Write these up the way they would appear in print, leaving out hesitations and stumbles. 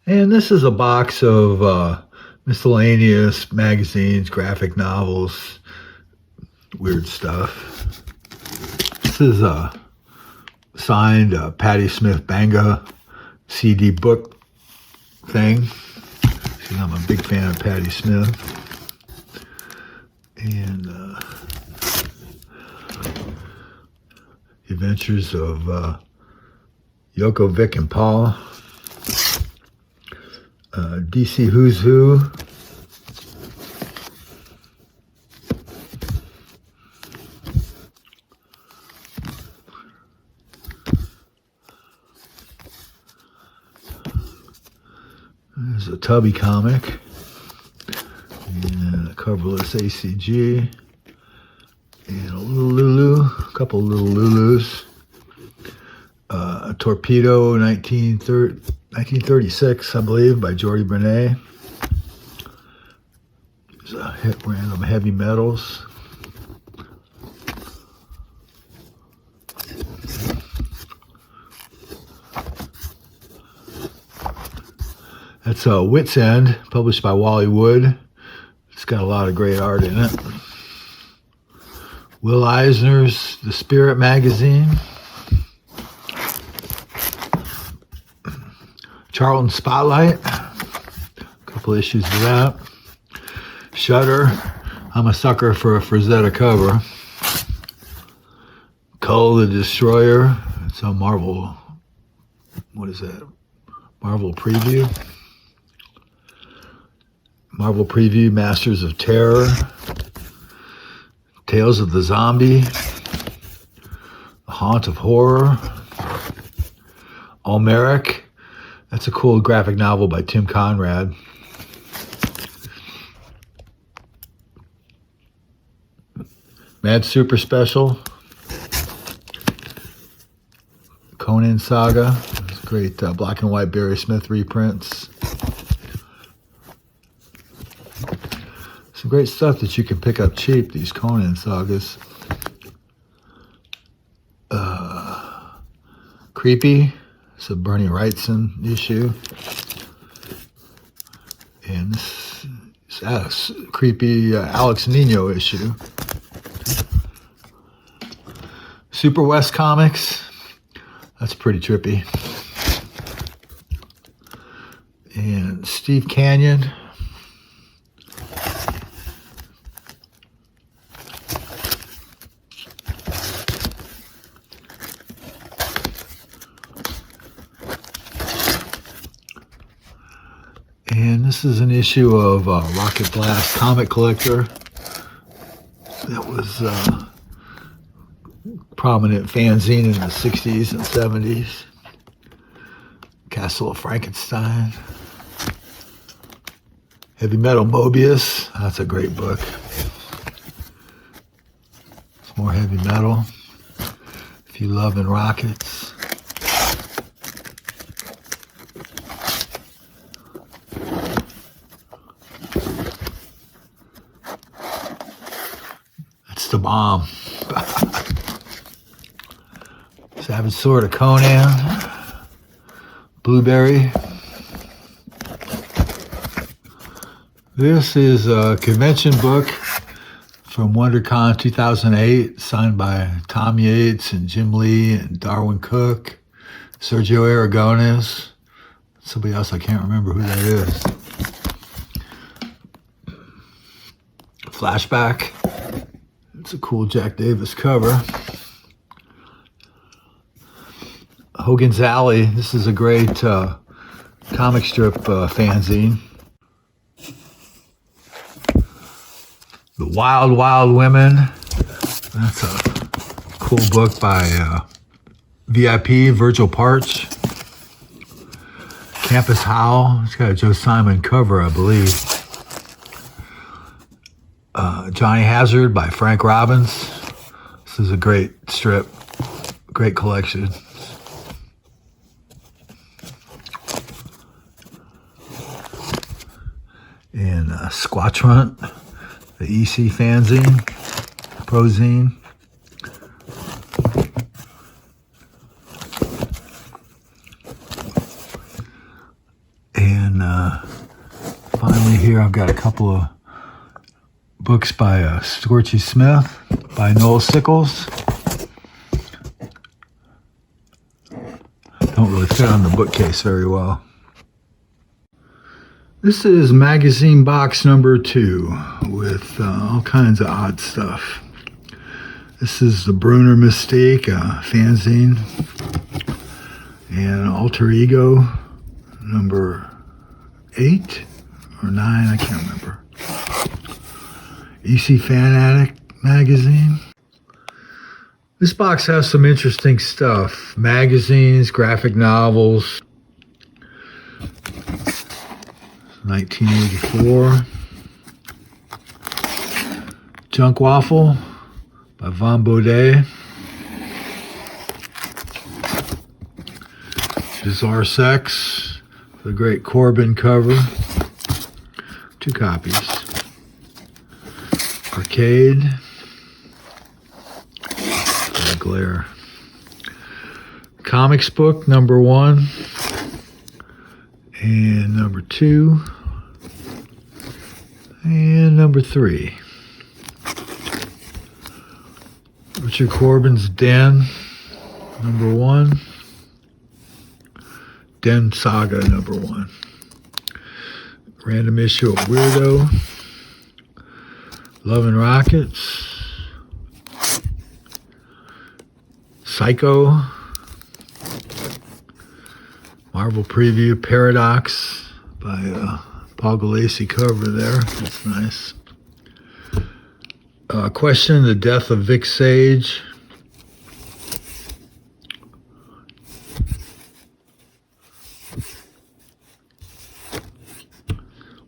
And this is a box of miscellaneous magazines, graphic novels, weird stuff. This is a signed Patti Smith Banga CD book thing. See, I'm a big fan of Patti Smith. And Adventures of Yoko, Vic, and Paul. DC Who's Who. There's a Tubby comic. And a coverless ACG. And a little Lulu. A couple little Lulus. Torpedo 1936, I believe, by Jordi Bernet. There's a random heavy metals. That's Wit's End, published by Wally Wood. It's got a lot of great art in it. Will Eisner's The Spirit magazine. Charlton Spotlight. A couple issues of that. Shutter. I'm a sucker for a Frazetta cover. Cull the Destroyer. It's a Marvel. What is that? Marvel preview. Marvel preview. Masters of Terror. Tales of the Zombie. The Haunt of Horror. Almeric. That's a cool graphic novel by Tim Conrad. Mad Super Special. Conan Saga. It's great black and white Barry Smith reprints. Some great stuff that you can pick up cheap, these Conan sagas. Creepy. It's a Bernie Wrightson issue. And this is a creepy Alex Nino issue. Super West Comics. That's pretty trippy. And Steve Canyon. And this is an issue of Rocket Blast Comic Collector that was prominent fanzine in the 60s and 70s. Castle of Frankenstein. Heavy Metal Mobius. That's a great book. It's more heavy metal. If you love in rockets. The Bomb. Savage Sword of Conan. Blueberry. This is a convention book from WonderCon 2008, signed by Tom Yates and Jim Lee and Darwin Cook, Sergio Aragones, somebody else I can't remember who that is. Flashback. It's a cool Jack Davis cover. Hogan's Alley. This is a great comic strip fanzine. The Wild Wild Women. That's a cool book by VIP, Virgil Parch. Campus Howl. It's got a Joe Simon cover, I believe. Johnny Hazard by Frank Robbins. This is a great strip, great collection. And Squatrunt, the EC fanzine, prozine. And finally here I've got a couple of books by Scorchy Smith, by Noel Sickles. Don't really fit on the bookcase very well. This is magazine box number 2 with all kinds of odd stuff. This is the Bruner Mystique fanzine and Alter Ego number 8 or 9, I can't remember. EC Fanatic magazine. This box has some interesting stuff. Magazines, graphic novels. 1984. Junk Waffle by Von Baudet. Bizarre Sex, the great Corbin cover. 2 copies. Arcade. Glare. Comics book number 1 and number 2 and number 3. Richard Corbin's Den number 1. Den Saga number 1. Random issue of Weirdo. Love and Rockets. Psycho. Marvel preview Paradox by Paul Galassi cover there. That's nice. Question the death of Vic Sage.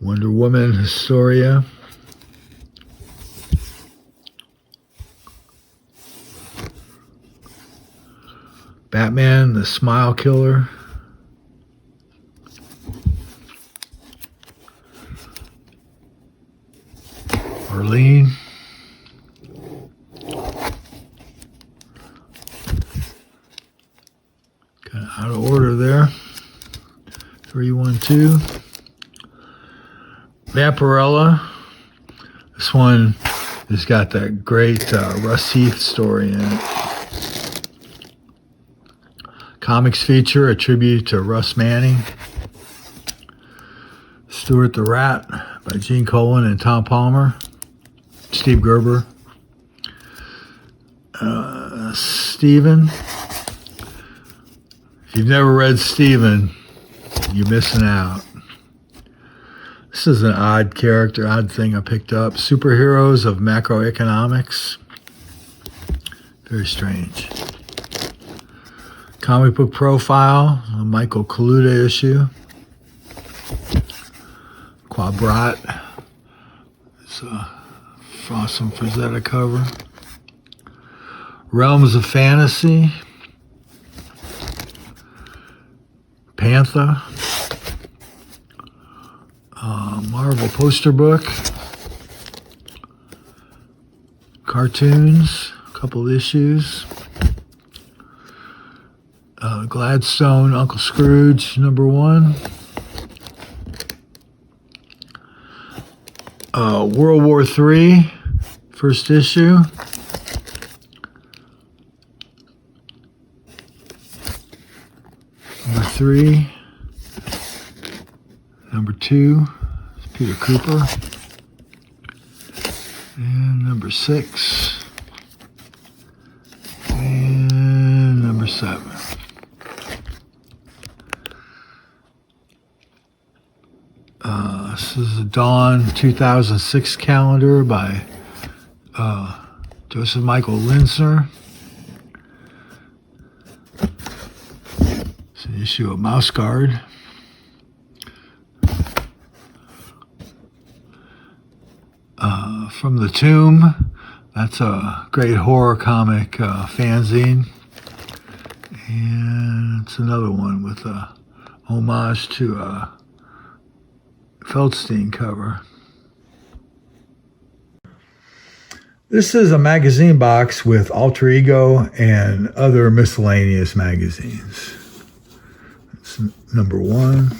Wonder Woman Historia. Batman, the Smile Killer. Arlene. Kind of out of order there. 312. Vampirella. This one has got that great Russ Heath story in it. Comics feature, a tribute to Russ Manning. Stuart the Rat by Gene Colan and Tom Palmer. Steve Gerber. Steven. If you've never read Steven, you're missing out. This is an odd character, odd thing I picked up. Superheroes of Macroeconomics. Very strange. Comic book profile, a Michael Kaluta issue. Quabrat. It's a awesome Frazetta cover. Realms of Fantasy. Panther. Marvel poster book. Cartoons, a couple issues. Gladstone, Uncle Scrooge, number 1. World War III, first issue. Number 3. Number 2 is Peter Cooper. And number 6. And number 7. This is a Dawn 2006 calendar by Joseph Michael Linsner. It's an issue of Mouse Guard. From the Tomb, that's a great horror comic fanzine. And it's another one with a homage to a Feldstein cover. This is a magazine box with Alter Ego and other miscellaneous magazines. That's number 1.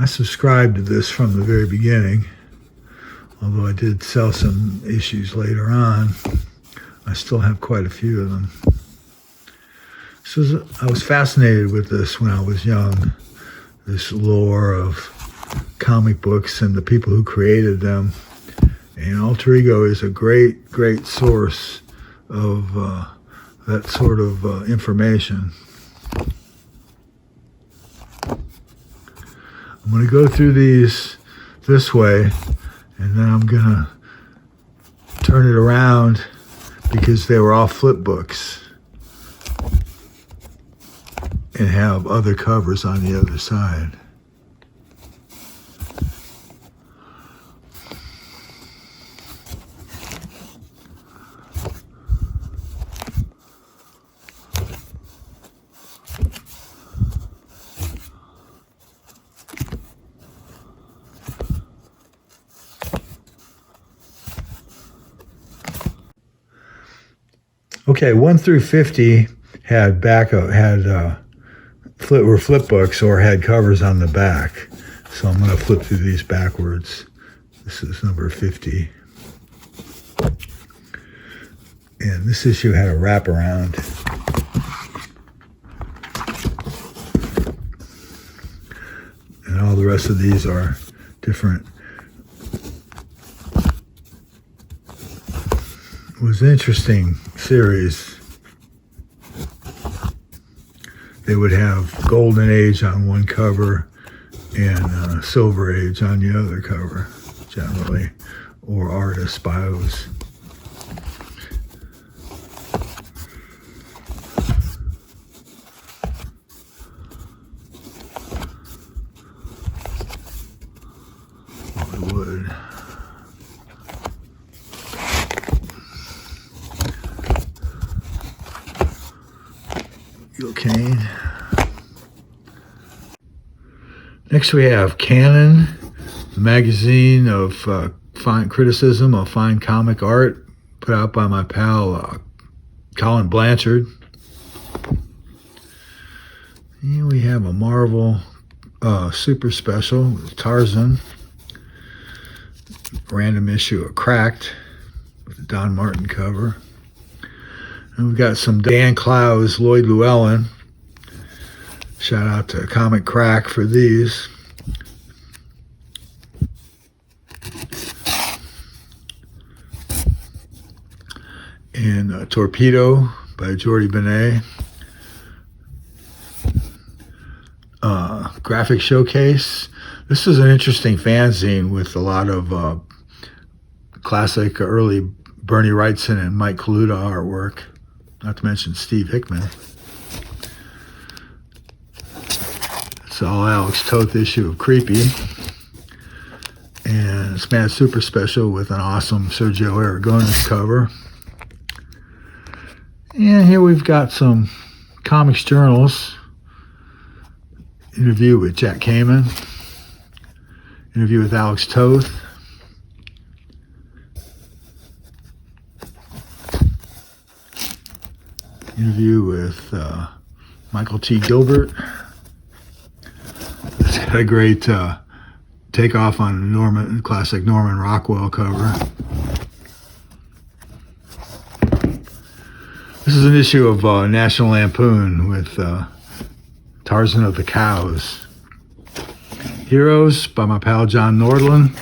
I subscribed to this from the very beginning, although I did sell some issues later on. I still have quite a few of them. I was fascinated with this when I was young, this lore of comic books and the people who created them. And Alter Ego is a great, great source of that sort of information. I'm going to go through these this way, and then I'm going to turn it around because they were all flip books and have other covers on the other side. Okay, 1 through 50 had flip books or had covers on the back. So I'm going to flip through these backwards. This is number 50. And this issue had a wraparound. And all the rest of these are different. It was an interesting series. They would have Golden Age on one cover and Silver Age on the other cover, generally, or artist bios. Hollywood. Okay. Next we have Canon, the magazine of fine criticism of fine comic art, put out by my pal Colin Blanchard. And we have a Marvel super special with Tarzan, random issue of Cracked with the Don Martin cover. And we've got some Dan Clowes, Lloyd Llewellyn. Shout out to Comic Crack for these. And Torpedo by Jordi Benet. Graphic Showcase. This is an interesting fanzine with a lot of classic early Bernie Wrightson and Mike Kaluta artwork. Not to mention Steve Hickman. It's all Alex Toth issue of Creepy. And it's Mad Super Special with an awesome Sergio Aragones cover. And here we've got some Comics Journals. Interview with Jack Kamen. Interview with Alex Toth. Interview with Michael T. Gilbert. It's got a great takeoff on the classic Norman Rockwell cover. This is an issue of National Lampoon with Tarzan of the Cows. Heroes by my pal John Nordland.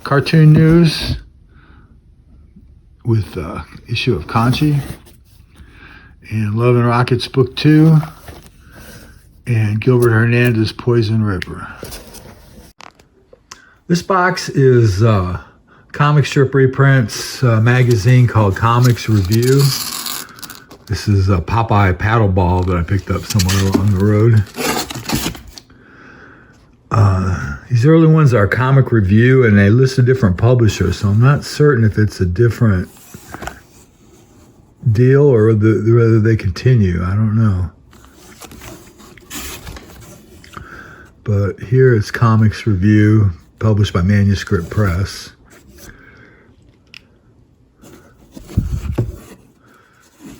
Cartoon News with issue of Conchi. And Love and Rockets Book 2. And Gilbert Hernandez Poison River. This box is comic strip reprints magazine called Comics Review. This is a Popeye paddleball that I picked up somewhere along the road. These early ones are Comic Review, and they list a different publisher, so I'm not certain if it's a different deal or whether they continue. I don't know. But here it's Comics Review, published by Manuscript Press.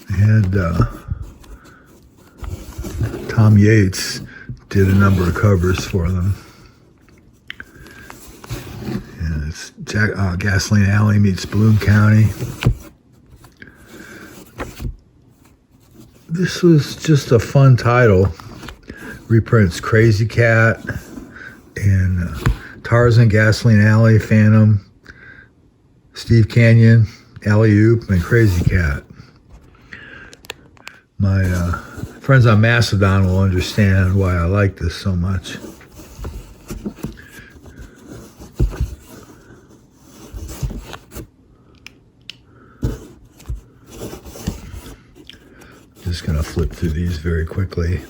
And Tom Yates did a number of covers for them. And it's Gasoline Alley meets Bloom County. This was just a fun title. Reprints Crazy Cat and Tarzan, Gasoline Alley, Phantom, Steve Canyon, Alley Oop, and Crazy Cat. My friends on Mastodon will understand why I like this so much. Just going to flip through these very quickly.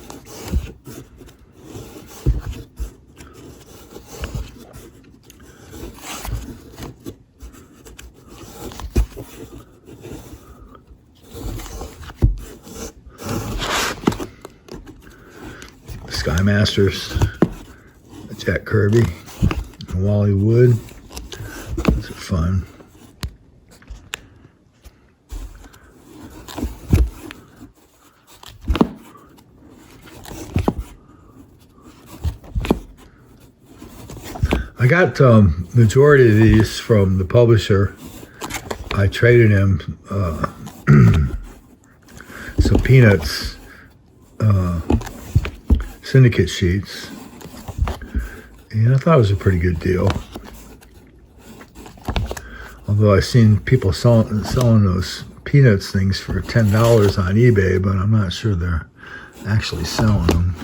Sky Masters, Jack Kirby, and Wally Wood. Those are fun. I got majority of these from the publisher. I traded him some Peanuts syndicate sheets, and I thought it was a pretty good deal. Although I've seen people selling those Peanuts things for $10 on eBay, but I'm not sure they're actually selling them.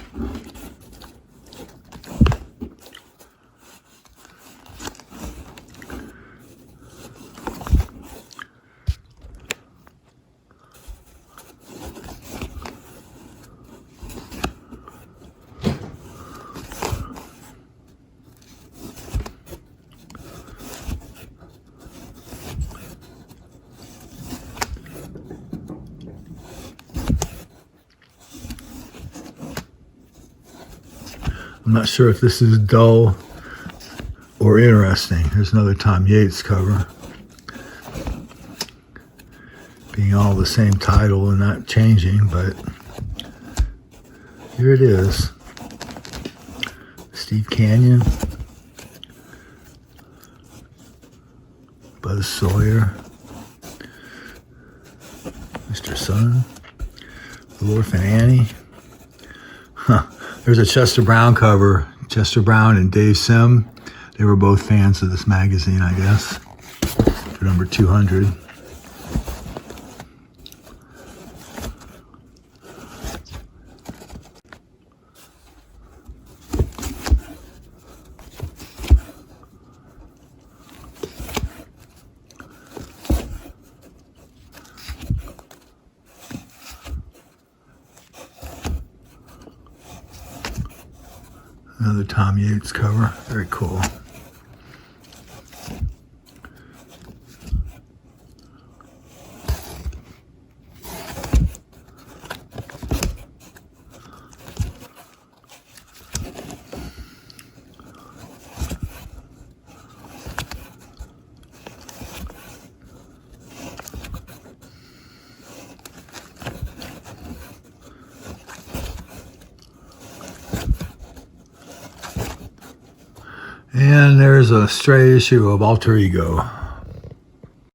I'm not sure if this is dull or interesting. There's another Tom Yates cover. Being all the same title and not changing, but here it is. Steve Canyon, Buzz Sawyer, Mr. Sun, Little Orphan Annie. There's a Chester Brown cover. Chester Brown and Dave Sim. They were both fans of this magazine, I guess. For number 200. Another Tom Yates cover. Very cool. And there's a stray issue of Alter Ego.